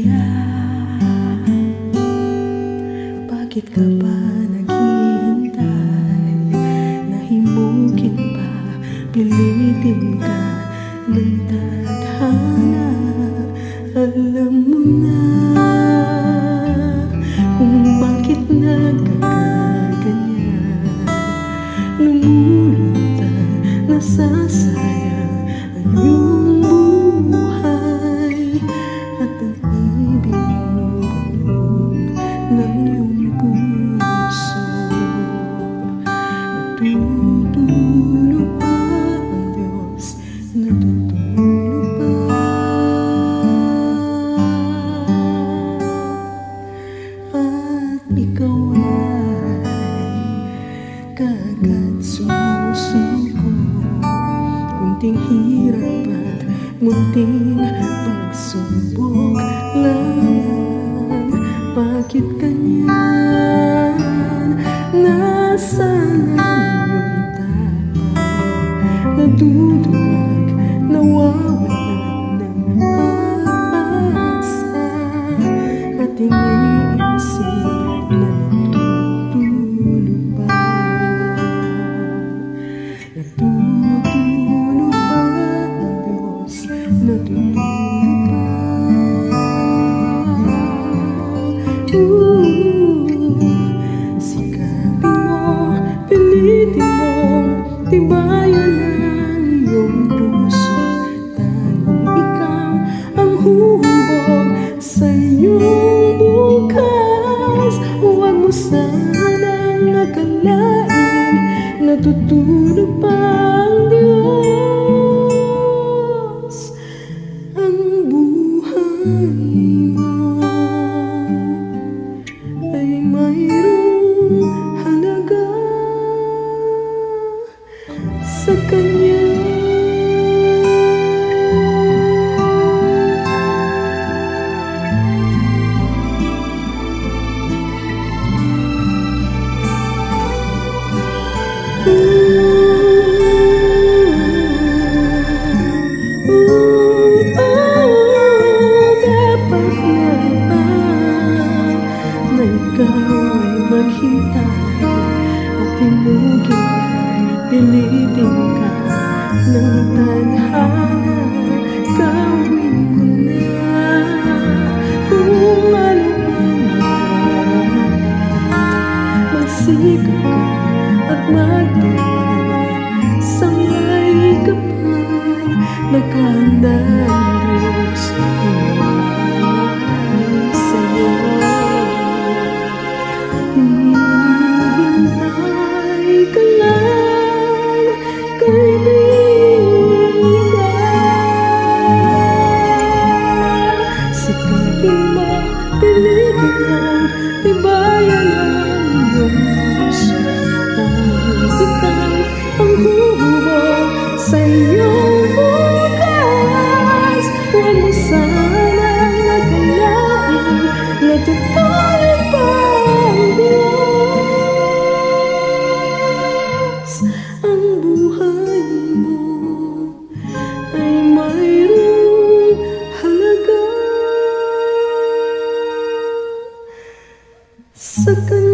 kaya? Bakit ka ba naghihintay? Nahimukin pa, pilitin ka ng tadhana. Alam mo na kung bakit nagkakaganyan. Lumulutang, nasasayang ang iyong buhay, at ang ibig mo ng iyong puso. Natutulog pa ang Diyos, natutulog pa. At ikaw ay kaagad sumusuko. Kunting hirap at munting pagsubok lang. Bakit ganyan? Nasaan ang iyong tao? Naduduwag, nawawalan ng pag-asa, at iniisip na natutulog pa. Natutulog pa ang Diyos, natutulog pa. Sikapin mo, pilitin mo, tibayan ang iyong puso. Dahil ikaw ang huhubog sa iyong bukas. Huwag mo sanang akalain, natutulog pa ang Diyos. Ang buhay mo ay mayroong halaga sa Kanya. Dapat nga ba na ikaw ay maghintay at tinugin, pilitin ka ng tadhana? Gawin mo na kung ano man, magsikap ka at magtiwala sa may kapal. Naghanda ang Diyos sa'yo. Hintay ka lang, kaibigan. Sikapin mo, pilitin mo, tibayan ang iyong puso. Dahil ikaw ang huhubog sa iyong bukas. Huwag mo sanang akalain, natutulog pa ang Diyos. Ang buhay mo ay mayroong halaga sa Kanya.